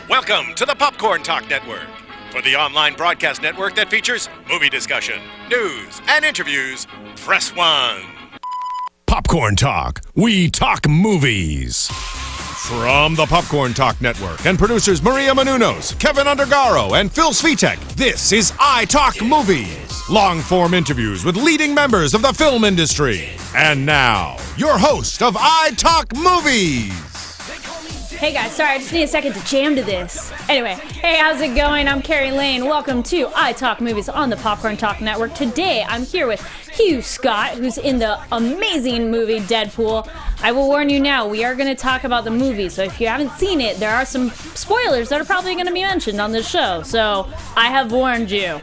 Welcome to the Popcorn Talk Network. For the online broadcast network that features movie discussion, news, and interviews, press 1. Popcorn Talk. We talk movies. From the Popcorn Talk Network and producers Maria Menounos, Kevin Undergaro, and Phil Svitek, this is iTalk Movies. Long-form interviews with leading members of the film industry. And now, your host of iTalk Movies. Hey guys, sorry, I just need a second to jam to this. Anyway, hey, how's it going? I'm Carrie Lane. Welcome to iTalk Movies on the Popcorn Talk Network. Today, I'm here with Hugh Scott, who's in the amazing movie Deadpool. I will warn you now, we are going to talk about the movie, so if you haven't seen it, there are some spoilers that are probably going to be mentioned on this show, so I have warned you.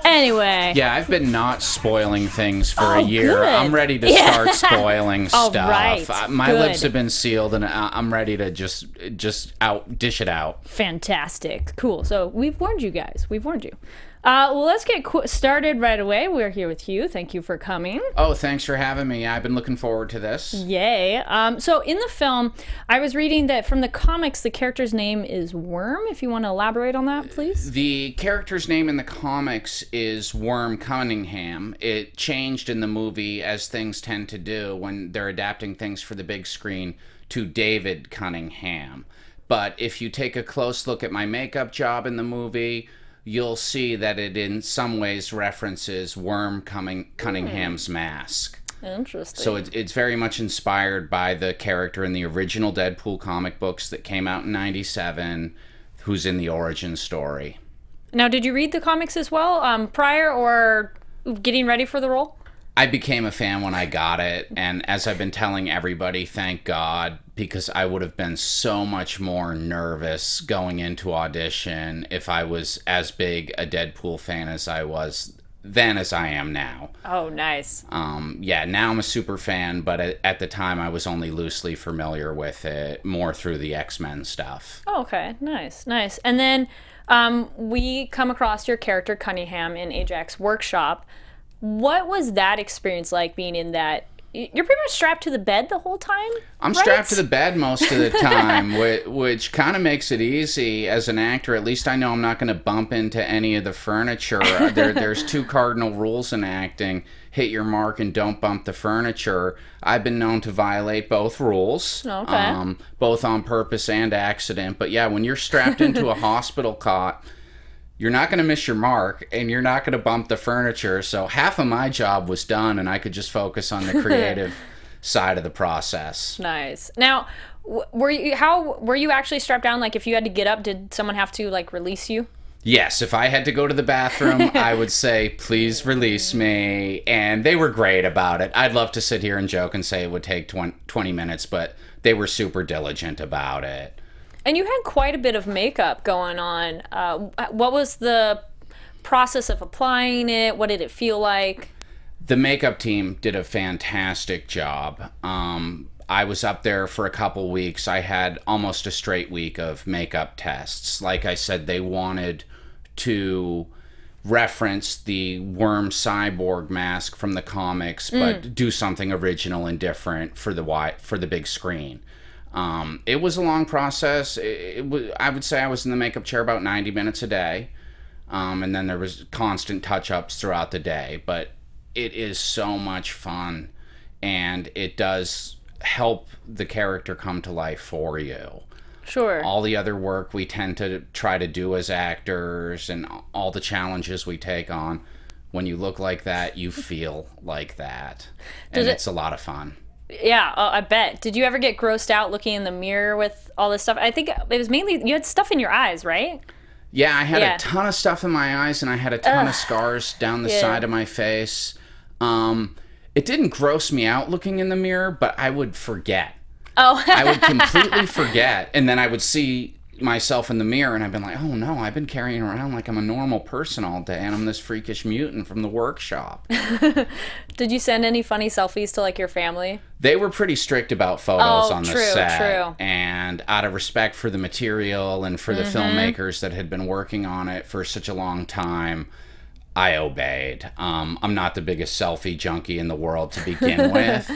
Anyway. Yeah, I've been not spoiling things for a year. Good. I'm ready to start spoiling stuff. Right. My lips have been sealed, and I'm ready to just dish it out. Fantastic. Cool. So we've warned you guys. We've warned you. Well, let's get started right away. We're here with Hugh. Thank you for coming. Oh, thanks for having me. I've been looking forward to this. Yay. So in the film, I was reading that from the comics, the character's name is Worm. If you want to elaborate on that, please. The character's name in the comics is Worm Cunningham. It changed in the movie, as things tend to do when they're adapting things for the big screen, to David Cunningham. But if you take a close look at my makeup job in the movie, you'll see that it in some ways references Worm Cunningham's mask. Interesting. So it's very much inspired by the character in the original Deadpool comic books that came out in '97, who's in the origin story. Now, did you read the comics as well, prior or getting ready for the role? I became a fan when I got it, and as I've been telling everybody, thank God, because I would have been so much more nervous going into audition if I was as big a Deadpool fan as I was then as I am now. Oh, nice. Yeah, now I'm a super fan, but at the time I was only loosely familiar with it, more through the X-Men stuff. Oh, okay. Nice. And then we come across your character, Cunningham, in Ajax Workshop. What was that experience like, being in that? You're pretty much strapped to the bed the whole time? I'm right? strapped to the bed most of the time, which kind of makes it easy as an actor. At least I know I'm not going to bump into any of the furniture. There's two cardinal rules in acting: hit your mark and don't bump the furniture. I've been known to violate both rules, okay. Both on purpose and accident. But yeah, when you're strapped into a hospital cot, you're not going to miss your mark, and you're not going to bump the furniture. So half of my job was done, and I could just focus on the creative side of the process. Nice. Now, were you actually strapped down? Like, if you had to get up, did someone have to, like, release you? Yes, if I had to go to the bathroom, I would say, please release me. And they were great about it. I'd love to sit here and joke and say it would take 20 minutes, but they were super diligent about it. And you had quite a bit of makeup going on. What was the process of applying it? What did it feel like? The makeup team did a fantastic job. I was up there for a couple weeks. I had almost a straight week of makeup tests. Like I said, they wanted to reference the Worm cyborg mask from the comics, but do something original and different for the big screen. It was a long process. I would say I was in the makeup chair about 90 minutes a day. And then there was constant touch-ups throughout the day. But it is so much fun, and it does help the character come to life for you. Sure. All the other work we tend to try to do as actors and all the challenges we take on, when you look like that, you feel like that. And it's a lot of fun. Yeah, I bet. Did you ever get grossed out looking in the mirror with all this stuff? I think it was mainly, you had stuff in your eyes, right? Yeah, I had a ton of stuff in my eyes, and I had a ton of scars down the side of my face. It didn't gross me out looking in the mirror, but I would forget. Oh. I would completely forget, and then I would see myself in the mirror, and I've been like, oh no, I've been carrying around like I'm a normal person all day, and I'm this freakish mutant from the workshop. Did you send any funny selfies to, like, your family? They were pretty strict about photos on the set. True. And out of respect for the material and for the filmmakers that had been working on it for such a long time, I obeyed. I'm not the biggest selfie junkie in the world to begin with.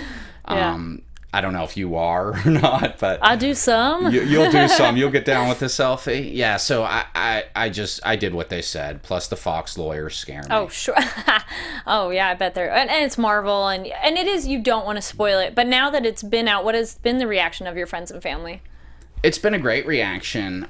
I don't know if you are or not, but I do some. you'll do some. You'll get down with the selfie. Yeah, so I did what they said. Plus the Fox lawyers scare me. Oh, sure. Oh, yeah, I bet they're... And it's Marvel, and it is, you don't want to spoil it. But now that it's been out, what has been the reaction of your friends and family? It's been a great reaction.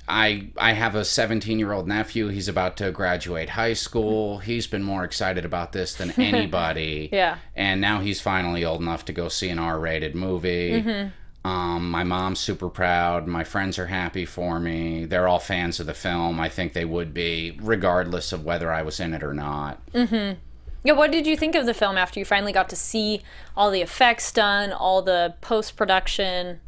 I have a 17-year-old nephew. He's about to graduate high school. He's been more excited about this than anybody. Yeah. And now he's finally old enough to go see an R-rated movie. My mom's super proud. My friends are happy for me. They're all fans of the film. I think they would be, regardless of whether I was in it or not. Yeah, what did you think of the film after you finally got to see all the effects done, all the post-production?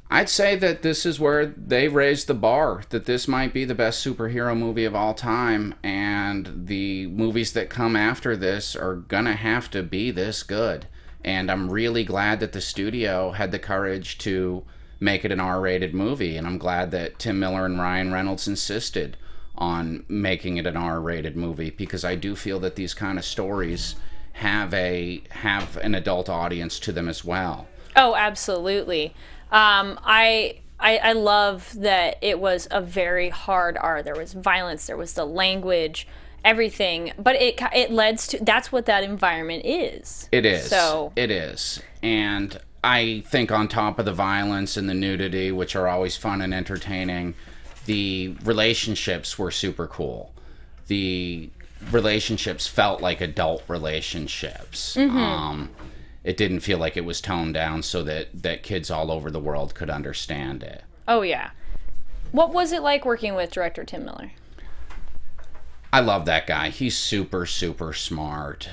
I'd say that this is where they raised the bar, that this might be the best superhero movie of all time, and the movies that come after this are gonna have to be this good. And I'm really glad that the studio had the courage to make it an R-rated movie, and I'm glad that Tim Miller and Ryan Reynolds insisted on making it an R-rated movie, because I do feel that these kind of stories have an adult audience to them as well. Oh, absolutely. I love that it was a very hard R. There was violence, there was the language, everything, but it led to, that's what that environment is. It is. So it is. And I think on top of the violence and the nudity, which are always fun and entertaining, the relationships were super cool. The relationships felt like adult relationships. It didn't feel like it was toned down so that kids all over the world could understand it. Oh, yeah. What was it like working with director Tim Miller? I love that guy. He's super, super smart.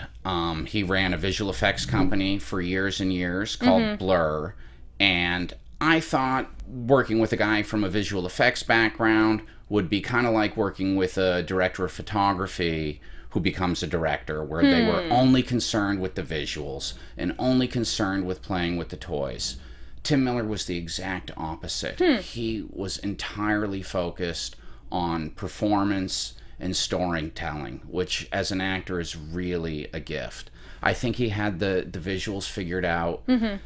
He ran a visual effects company for years and years called Blur. And I thought working with a guy from a visual effects background would be kind of like working with a director of photography who becomes a director, where they were only concerned with the visuals and only concerned with playing with the toys. Tim Miller was the exact opposite. He was entirely focused on performance and storytelling, which as an actor is really a gift. I think he had the visuals figured out in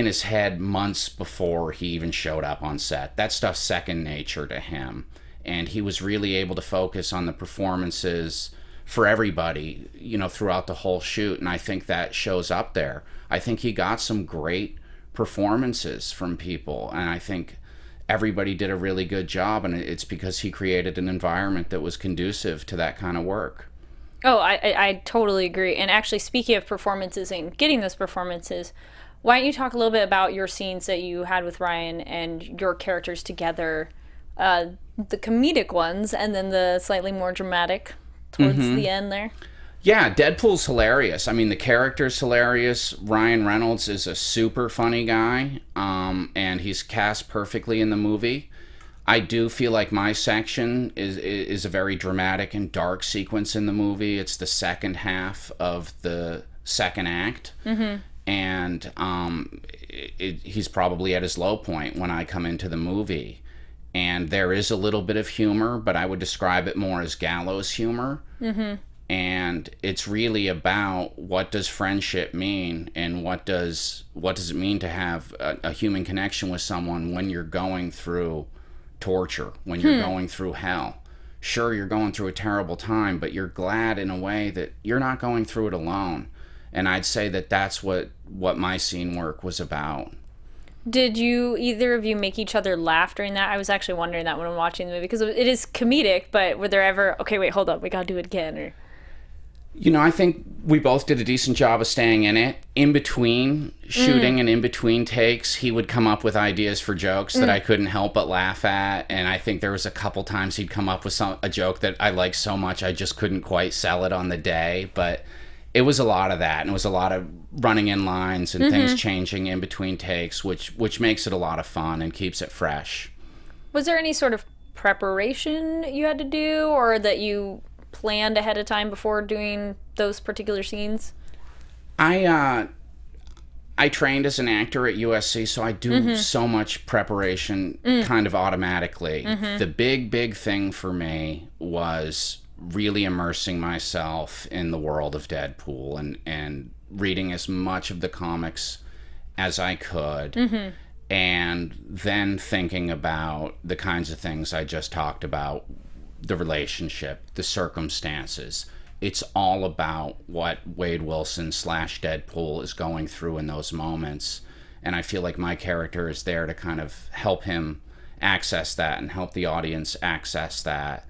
his head months before he even showed up on set. That stuff's second nature to him. And he was really able to focus on the performances for everybody, throughout the whole shoot, and I think that shows up there. I think he got some great performances from people, and I think everybody did a really good job, and it's because he created an environment that was conducive to that kind of work. Oh, I totally agree. And actually, speaking of performances and getting those performances, why don't you talk a little bit about your scenes that you had with Ryan and your characters together, the comedic ones, and then the slightly more dramatic towards the end there? Yeah, Deadpool's hilarious. I mean, the character's hilarious. Ryan Reynolds is a super funny guy, and he's cast perfectly in the movie. I do feel like my section is a very dramatic and dark sequence in the movie. It's the second half of the second act, and he's probably at his low point when I come into the movie. And there is a little bit of humor, but I would describe it more as gallows humor. And it's really about, what does friendship mean, and what does it mean to have a human connection with someone when you're going through torture, when you're going through hell. Sure, you're going through a terrible time, but you're glad in a way that you're not going through it alone. And I'd say that that's what my scene work was about. Did either of you make each other laugh during that? I was actually wondering that when I'm watching the movie, because it is comedic, but were there ever, okay, wait, hold up, we gotta do it again, or... I think we both did a decent job of staying in it. In between shooting and in between takes, he would come up with ideas for jokes that I couldn't help but laugh at. And I think there was a couple times he'd come up with a joke that I liked so much I just couldn't quite sell it on the day. But it was a lot of that. And it was a lot of running in lines and things changing in between takes, which makes it a lot of fun and keeps it fresh. Was there any sort of preparation you had to do, or that you planned ahead of time before doing those particular scenes? I trained as an actor at USC, so I do so much preparation kind of automatically. The big thing for me was really immersing myself in the world of Deadpool and reading as much of the comics as I could, and then thinking about the kinds of things I just talked about, the relationship, the circumstances. It's all about what Wade Wilson / Deadpool is going through in those moments. And I feel like my character is there to kind of help him access that and help the audience access that.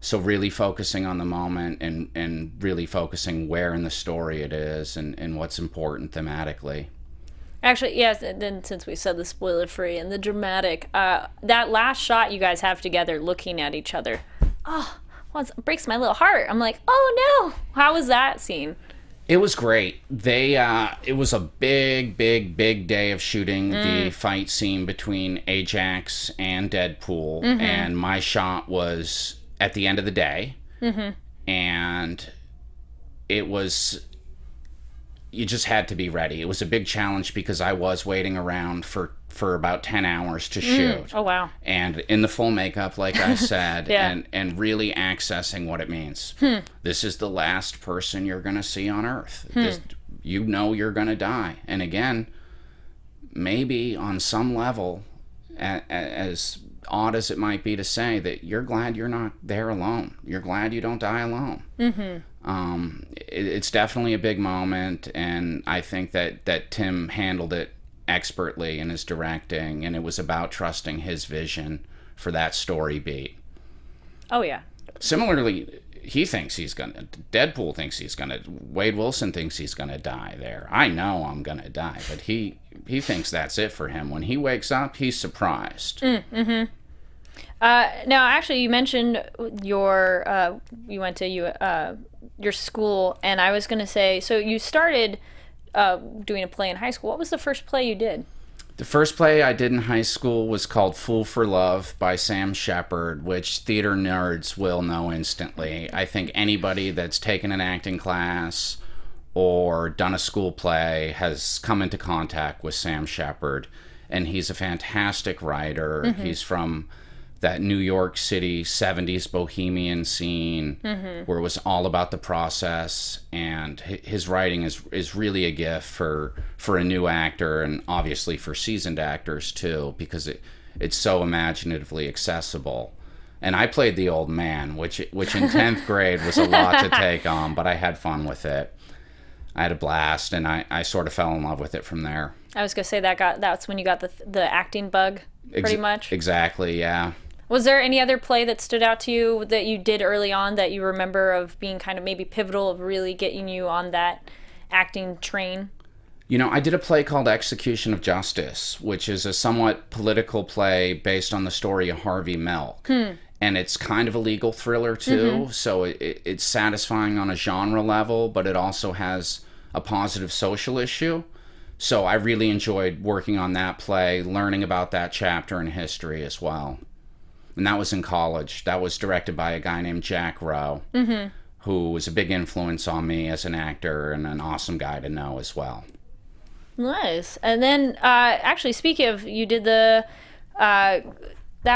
So really focusing on the moment and really focusing where in the story it is and what's important thematically. Actually, yes, and then since we said the spoiler-free and the dramatic, that last shot you guys have together looking at each other, it breaks my little heart. I'm like, oh no! How was that scene? It was great. It was a big day of shooting the fight scene between Ajax and Deadpool, and my shot was at the end of the day, and it was, you just had to be ready. It was a big challenge because I was waiting around for about 10 hours to shoot. Oh, wow. And in the full makeup, like I said, Yeah. and really accessing what it means. This is the last person you're going to see on Earth. You know you're going to die. And again, maybe on some level, as odd as it might be to say, that you're glad you're not there alone. You're glad you don't die alone. It's definitely a big moment, and I think that Tim handled it expertly in his directing, and it was about trusting his vision for that story beat. Oh, yeah. Similarly, Deadpool thinks he's gonna, Wade Wilson thinks he's gonna die there. I know I'm gonna die, but he thinks that's it for him. When he wakes up, he's surprised. Now, actually, you mentioned you went to your school, and I was gonna say, so you started doing a play in high school. What was the first play you did? The first play I did in high school was called Fool for Love by Sam Shepard, which theater nerds will know instantly. I think anybody that's taken an acting class or done a school play has come into contact with Sam Shepard, and he's a fantastic writer. He's from that New York City 70s bohemian scene where it was all about the process, and his writing is really a gift for a new actor, and obviously for seasoned actors too, because it's so imaginatively accessible. And I played the old man, which in 10th grade was a lot to take on, but I had fun with it. I had a blast, and I sort of fell in love with it from there. I was gonna say that's when you got the acting bug, pretty much. Exactly, yeah. Was there any other play that stood out to you that you did early on that you remember of being kind of maybe pivotal, of really getting you on that acting train? You know, I did a play called Execution of Justice, which is a somewhat political play based on the story of Harvey Milk. And it's kind of a legal thriller too, so it's satisfying on a genre level, but it also has a positive social issue. So I really enjoyed working on that play, learning about that chapter in history as well. And that was in college. That was directed by a guy named Jack Rowe, who was a big influence on me as an actor and an awesome guy to know as well. Nice. And then, actually, speaking of, you did that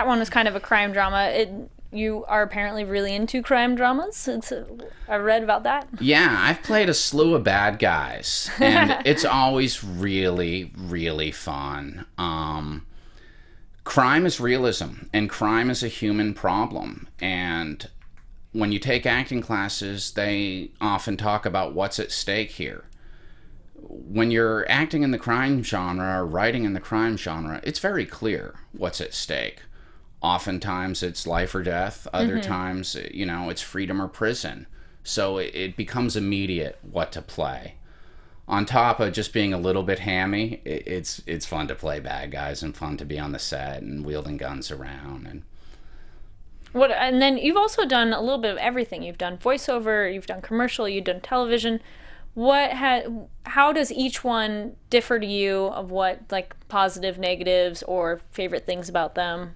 one was kind of a crime drama. You are apparently really into crime dramas. I read about that. Yeah, I've played a slew of bad guys, and it's always really, really fun. Crime is realism, and crime is a human problem. And when you take acting classes, they often talk about what's at stake here. When you're acting in the crime genre or writing in the crime genre, it's very clear what's at stake. Oftentimes it's life or death. Other times, it's freedom or prison. So it becomes immediate what to play. On top of just being a little bit hammy, it's fun to play bad guys and fun to be on the set and wielding guns around. And then you've also done a little bit of everything. You've done voiceover, you've done commercial, you've done television. How does each one differ to you, of what, like, positive, negatives, or favorite things about them?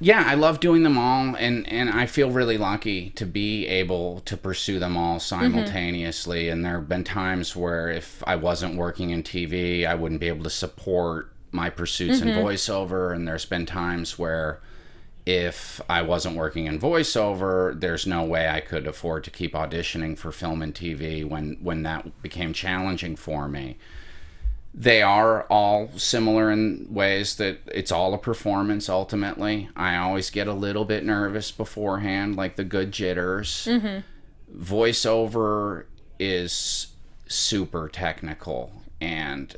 Yeah, I love doing them all, and I feel really lucky to be able to pursue them all simultaneously. And there have been times where if I wasn't working in TV, I wouldn't be able to support my pursuits in voiceover. And there's been times where if I wasn't working in voiceover, there's no way I could afford to keep auditioning for film and TV when that became challenging for me. They are all similar in ways that it's all a performance ultimately. I always get a little bit nervous beforehand, like the good jitters. Voiceover is super technical, and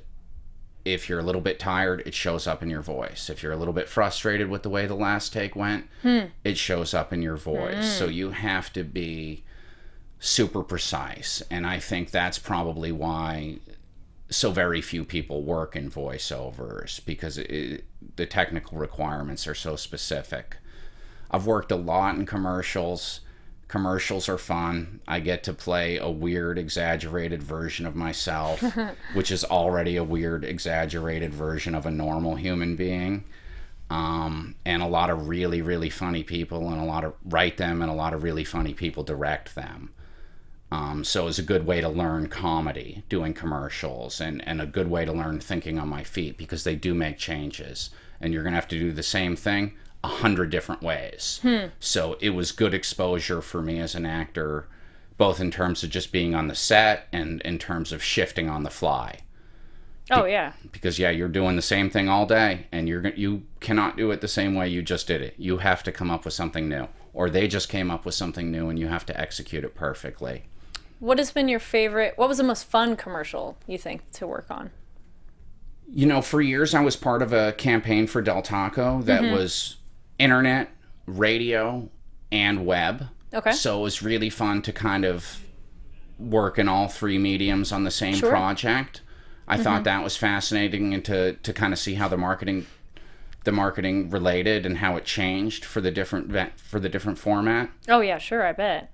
if you're a little bit tired, it shows up in your voice. If you're a little bit frustrated with the way the last take went, it shows up in your voice. So you have to be super precise, and I think that's probably why so very few people work in voiceovers, because the technical requirements are so specific. I've worked a lot in commercials. Commercials are fun. I get to play a weird, exaggerated version of myself, which is already a weird, exaggerated version of a normal human being. And a lot of really, really funny people, and a lot of write them, and a lot of really funny people direct them. So it's a good way to learn comedy, doing commercials, and a good way to learn thinking on my feet, because they do make changes, and you're going to have to do the same thing 100 different ways. So it was good exposure for me as an actor, both in terms of just being on the set and in terms of shifting on the fly. Oh, yeah. Because, yeah, you're doing the same thing all day, and you cannot do it the same way you just did it. You have to come up with something new, or they just came up with something new, and you have to execute it perfectly. What has been your favorite, what was the most fun commercial, you think, to work on? You know, for years I was part of a campaign for Del Taco that was internet, radio, and web. Okay. So it was really fun to kind of work in all three mediums on the same project. I thought that was fascinating, and to kind of see how the marketing related and how it changed for the different format. Oh, yeah, sure, I bet.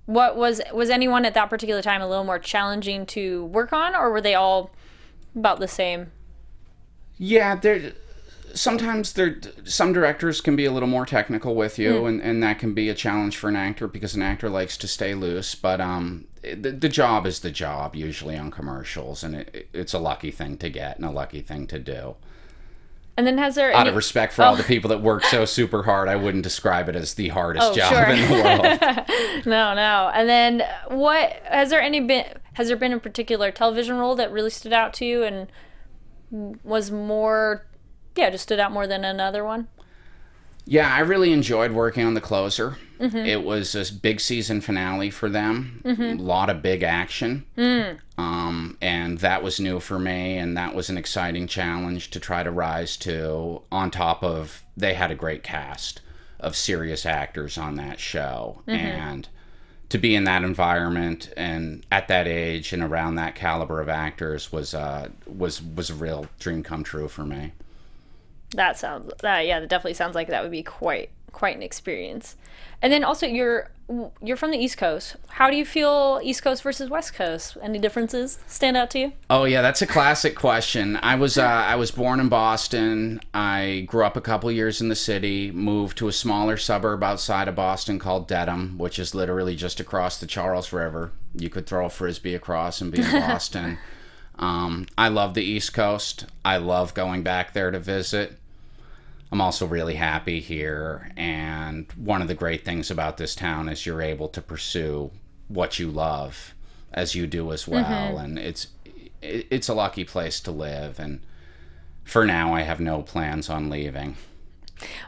What was anyone at that particular time a little more challenging to work on, or were they all about the same? Yeah, sometimes some directors can be a little more technical with you, and that can be a challenge for an actor, because an actor likes to stay loose. But the job is the job usually on commercials, and it's a lucky thing to get and a lucky thing to do. And then has there out of respect for all the people that work so super hard, I wouldn't describe it as the hardest job in the world. No. And then has there been a particular television role that really stood out to you and was more, just stood out more than another one? Yeah, I really enjoyed working on The Closer. It was a big season finale for them. A lot of big action. And that was new for me, and that was an exciting challenge to try to rise to, on top of, they had a great cast of serious actors on that show. And to be in that environment and at that age and around that caliber of actors was a real dream come true for me. That definitely sounds like that would be quite an experience. And then also you're from the East Coast. How do you feel East Coast versus West Coast? Any differences stand out to you? Oh yeah, that's a classic question. I was born in Boston. I grew up a couple years in the city, moved to a smaller suburb outside of Boston called Dedham, which is literally just across the Charles River. You could throw a frisbee across and be in Boston. I love the East Coast. I love going back there to visit. I'm also really happy here, and one of the great things about this town is you're able to pursue what you love, as you do as well, and it's a lucky place to live, and for now I have no plans on leaving.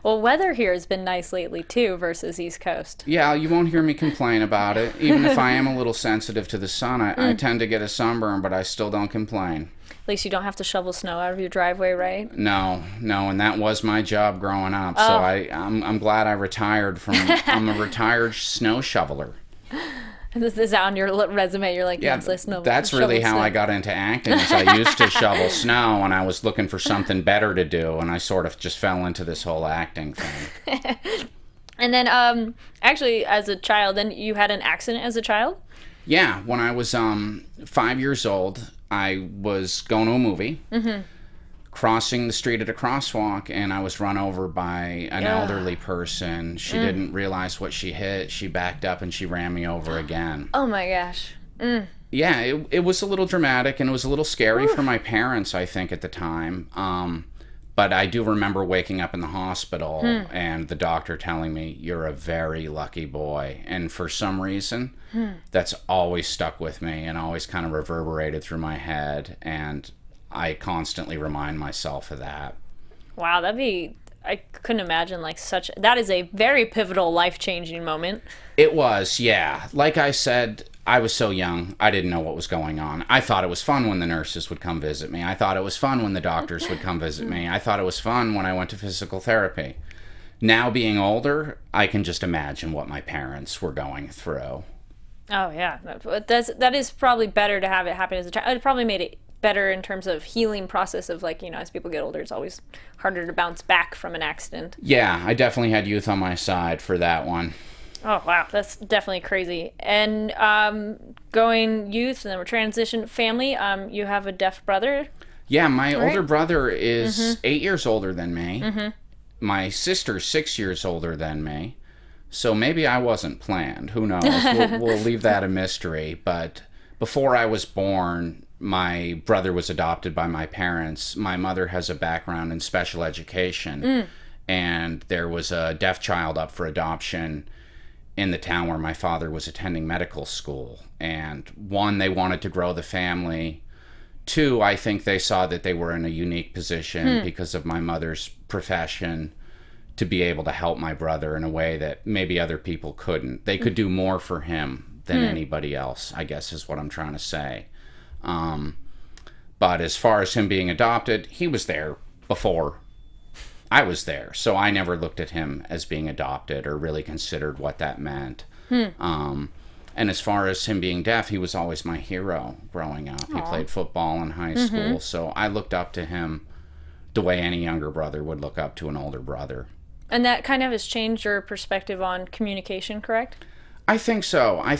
Well, weather here has been nice lately too versus East Coast. Yeah, you won't hear me complain about it. Even if I am a little sensitive to the sun, I tend to get a sunburn, but I still don't complain. At least you don't have to shovel snow out of your driveway, right? No, and that was my job growing up. So I'm glad I retired from. I'm a retired snow shoveler. This is on your resume. You're like, yes, that's really how I got into acting. Is I used to shovel snow, and I was looking for something better to do, and I sort of just fell into this whole acting thing. And then, actually, as a child, then you had an accident as a child? Yeah, when I was 5 years old, I was going to a movie, crossing the street at a crosswalk, and I was run over by an elderly person. She didn't realize what she hit. She backed up and she ran me over again. Oh my gosh. Yeah, it was a little dramatic, and it was a little scary for my parents, I think, at the time. But I do remember waking up in the hospital and the doctor telling me, "You're a very lucky boy." And for some reason, that's always stuck with me and always kind of reverberated through my head. And I constantly remind myself of that. Wow, I couldn't imagine that is a very pivotal, life-changing moment. It was, yeah. Like I said, I was so young, I didn't know what was going on. I thought it was fun when the nurses would come visit me. I thought it was fun when the doctors would come visit me. I thought it was fun when I went to physical therapy. Now, being older, I can just imagine what my parents were going through. Oh, yeah. That is probably better to have it happen as a child. It probably made it better in terms of healing process of as people get older, it's always harder to bounce back from an accident. Yeah, I definitely had youth on my side for that one. Oh, wow. That's definitely crazy. And going youth, and then we're transition family. You have a deaf brother? Yeah, my older brother is 8 years older than me. My sister's 6 years older than me. So maybe I wasn't planned. Who knows? We'll leave that a mystery. But before I was born, my brother was adopted by my parents. My mother has a background in special education. And there was a deaf child up for adoption in the town where my father was attending medical school. And one, they wanted to grow the family. Two, I think they saw that they were in a unique position because of my mother's profession to be able to help my brother in a way that maybe other people couldn't. They could do more for him than anybody else, I guess is what I'm trying to say. But as far as him being adopted, he was there before I was there. So I never looked at him as being adopted or really considered what that meant. And as far as him being deaf, he was always my hero growing up. He played football in high school. So I looked up to him the way any younger brother would look up to an older brother. And that kind of has changed your perspective on communication, correct? I think so. I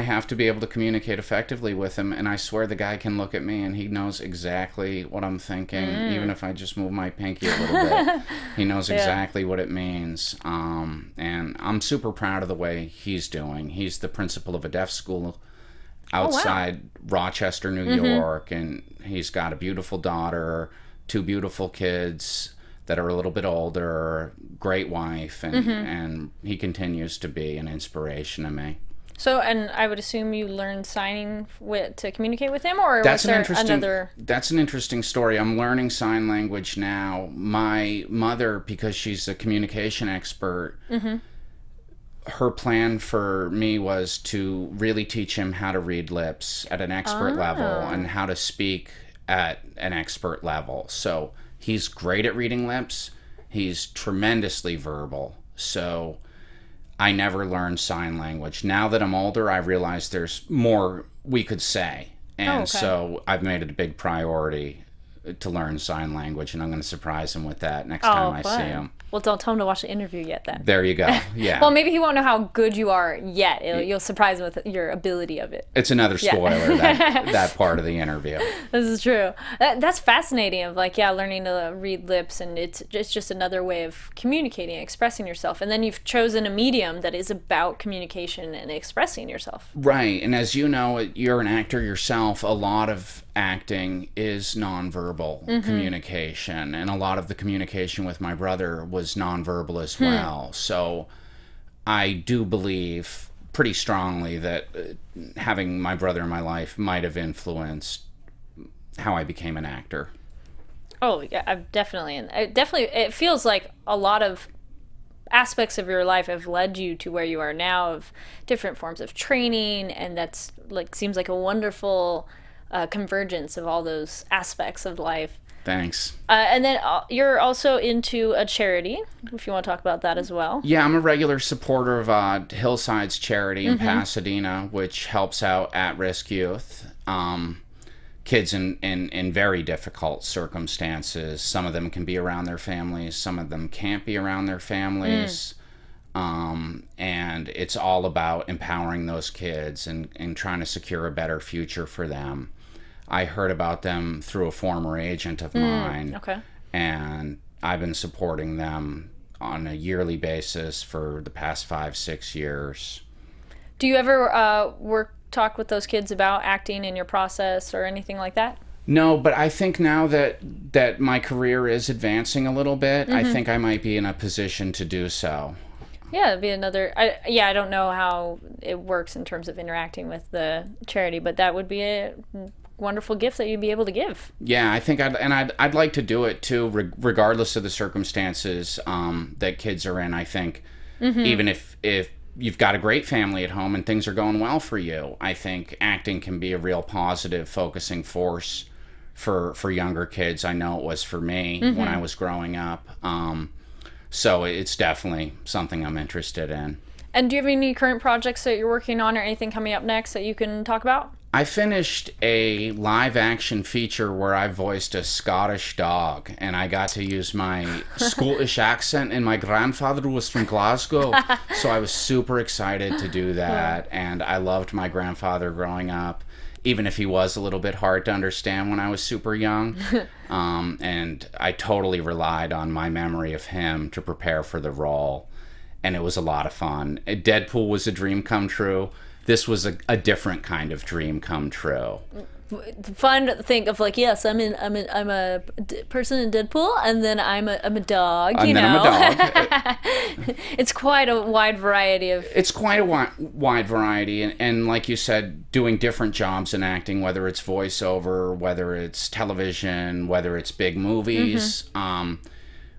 have to be able to communicate effectively with him, and I swear the guy can look at me and he knows exactly what I'm thinking, even if I just move my pinky a little bit. He knows exactly what it means, and I'm super proud of the way he's doing. He's the principal of a deaf school outside Rochester, New York, and he's got a beautiful daughter, 2 beautiful kids that are a little bit older, great wife, and he continues to be an inspiration to me. So, and I would assume you learned signing to communicate with him, or was there another... That's an interesting story. I'm learning sign language now. My mother, because she's a communication expert, her plan for me was to really teach him how to read lips at an expert level and how to speak at an expert level. So he's great at reading lips. He's tremendously verbal. So I never learned sign language. Now that I'm older, I realize there's more we could say. And so I've made it a big priority to learn sign language, and I'm going to surprise him with that next time I see him. Well, don't tell him to watch the interview yet then. There you go. Yeah. Well, maybe he won't know how good you are yet. You'll surprise him with your ability of it. It's another spoiler, that part of the interview. This is true. That's fascinating of learning to read lips, and it's just another way of communicating, expressing yourself. And then you've chosen a medium that is about communication and expressing yourself. Right. And as you know, you're an actor yourself. A lot of acting is nonverbal communication, and a lot of the communication with my brother was nonverbal as well. So I do believe pretty strongly that having my brother in my life might have influenced how I became an actor. Oh yeah, I've definitely, and it feels like a lot of aspects of your life have led you to where you are now, of different forms of training, and that's seems like a wonderful convergence of all those aspects of life. Thanks. And then you're also into a charity, if you want to talk about that as well. Yeah, I'm a regular supporter of Hillside's charity in Pasadena, which helps out at-risk youth, kids in very difficult circumstances. Some of them can be around their families, some of them can't be around their families. And it's all about empowering those kids and trying to secure a better future for them. I heard about them through a former agent of mine, and I've been supporting them on a yearly basis for the past 5-6 years. Do you ever talk with those kids about acting in your process or anything like that? No, but I think now that my career is advancing a little bit, I think I might be in a position to do so. Yeah, it'd be another... I don't know how it works in terms of interacting with the charity, but that would be a wonderful gift that you'd be able to give. Yeah, I think I'd like to do it too, regardless of the circumstances that kids are in. I think even if you've got a great family at home and things are going well for you, I think acting can be a real positive focusing force for younger kids. I know it was for me when I was growing up. So it's definitely something I'm interested in. And do you have any current projects that you're working on or anything coming up next that you can talk about? I finished a live-action feature where I voiced a Scottish dog, and I got to use my Scottish accent, and my grandfather was from Glasgow, so I was super excited to do that, and I loved my grandfather growing up, even if he was a little bit hard to understand when I was super young, and I totally relied on my memory of him to prepare for the role, and it was a lot of fun. Deadpool was a dream come true. This was a different kind of dream come true. Fun to think of, like, yes, I'm a person in Deadpool, and then I'm a dog. And then I'm a dog. It's quite a wide variety of. It's quite a wide variety, and like you said, doing different jobs in acting, whether it's voiceover, whether it's television, whether it's big movies.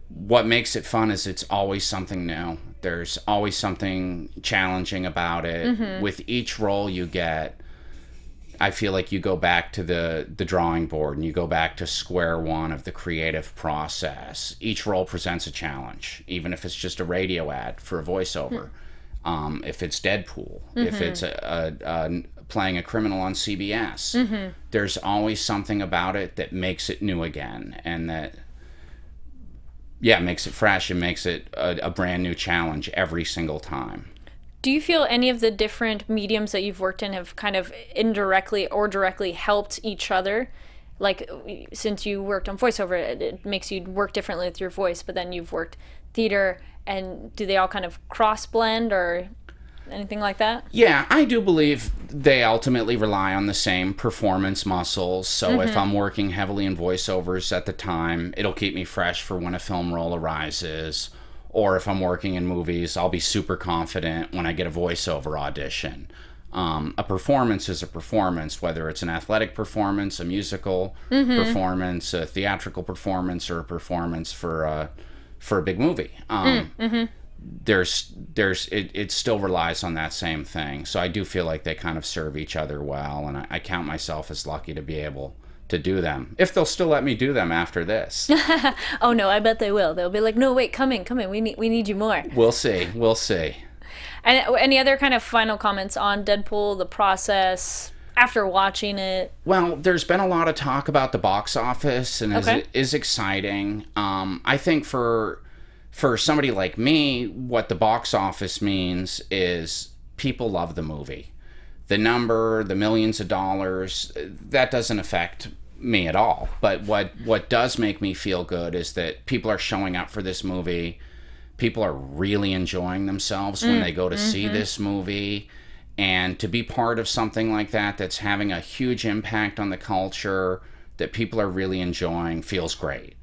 What makes it fun is it's always something new. There's always something challenging about it. With each role you get, I feel like you go back to the drawing board and you go back to square one of the creative process. Each role presents a challenge, even if it's just a radio ad for a voiceover. If it's Deadpool, if it's playing a criminal on CBS, there's always something about it that makes it new again, and that makes it fresh and makes it a brand new challenge every single time. Do you feel any of the different mediums that you've worked in have kind of indirectly or directly helped each other? Like, since you worked on voiceover, it makes you work differently with your voice, but then you've worked theater, and do they all kind of cross-blend or anything like that? Yeah, I do believe they ultimately rely on the same performance muscles. So if I'm working heavily in voiceovers at the time, it'll keep me fresh for when a film role arises. Or if I'm working in movies, I'll be super confident when I get a voiceover audition. A performance is a performance, whether it's an athletic performance, a musical performance, a theatrical performance, or a performance for a big movie. It still relies on that same thing. So I do feel like they kind of serve each other well, and I count myself as lucky to be able to do them, if they'll still let me do them after this. Oh no, I bet they will. They'll be like, no, wait, come in, we need you more. We'll see. And any other kind of final comments on Deadpool, the process, after watching it? Well, there's been a lot of talk about the box office, and it is exciting. I think for somebody like me, what the box office means is people love the movie. The number, the millions of dollars, that doesn't affect me at all. But what does make me feel good is that people are showing up for this movie. People are really enjoying themselves when they go to see this movie. And to be part of something like that that's having a huge impact on the culture, that people are really enjoying, feels great.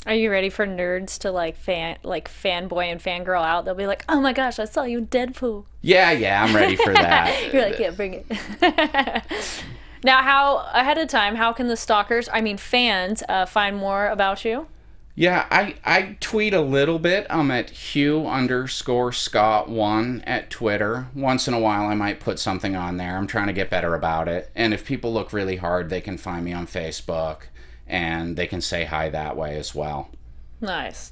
Are you ready for nerds to fanboy and fangirl out? They'll be like, "Oh my gosh, I saw you in Deadpool." Yeah, I'm ready for that. You're like, "Yeah, bring it." Now, how can the stalkers, fans, find more about you? Yeah, I tweet a little bit. I'm at Hugh_Scott1 at Twitter. Once in a while, I might put something on there. I'm trying to get better about it. And if people look really hard, they can find me on Facebook. And they can say hi that way as well. Nice.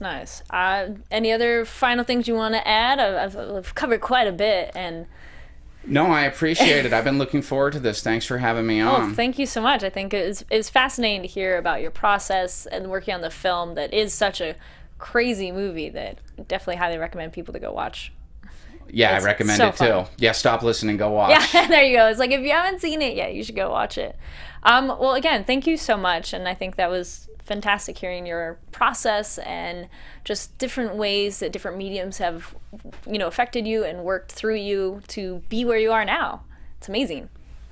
Any other final things you want to add? I've covered quite a bit. No, I appreciate it. I've been looking forward to this. Thanks for having me on. Oh, thank you so much. I think it's fascinating to hear about your process and working on the film that is such a crazy movie that I definitely highly recommend people to go watch. Yeah, I recommend it too. Yeah, stop listening, go watch. Yeah, there you go. It's like, if you haven't seen it yet, you should go watch it. Well, again, thank you so much, and I think that was fantastic hearing your process and just different ways that different mediums have, affected you and worked through you to be where you are now. It's amazing.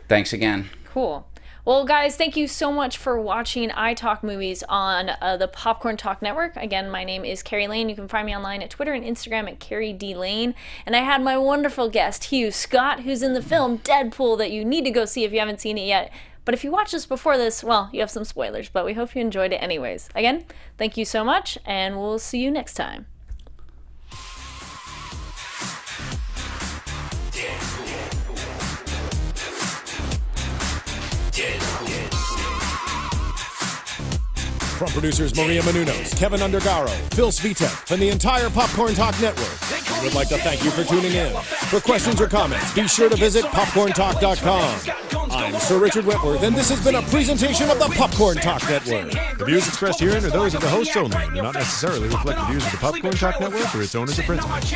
Thanks again. Cool. Well, guys, thank you so much for watching iTalk Movies on the Popcorn Talk Network. Again, my name is Carrie Lane. You can find me online at Twitter and Instagram at Carrie D. Lane. And I had my wonderful guest, Hugh Scott, who's in the film Deadpool that you need to go see if you haven't seen it yet. But if you watch this before this, well, you have some spoilers, but we hope you enjoyed it anyways. Again, thank you so much, and we'll see you next time. From producers Maria Menounos, Kevin Undergaro, Phil Svitek, and the entire Popcorn Talk Network, we would like to thank you for tuning in. For questions or comments, be sure to visit popcorntalk.com. I'm Sir Richard Wentworth, and this has been a presentation of the Popcorn Talk Network. The views expressed herein are those of the hosts only and do not necessarily reflect the views of the Popcorn Talk Network or its owners or principals.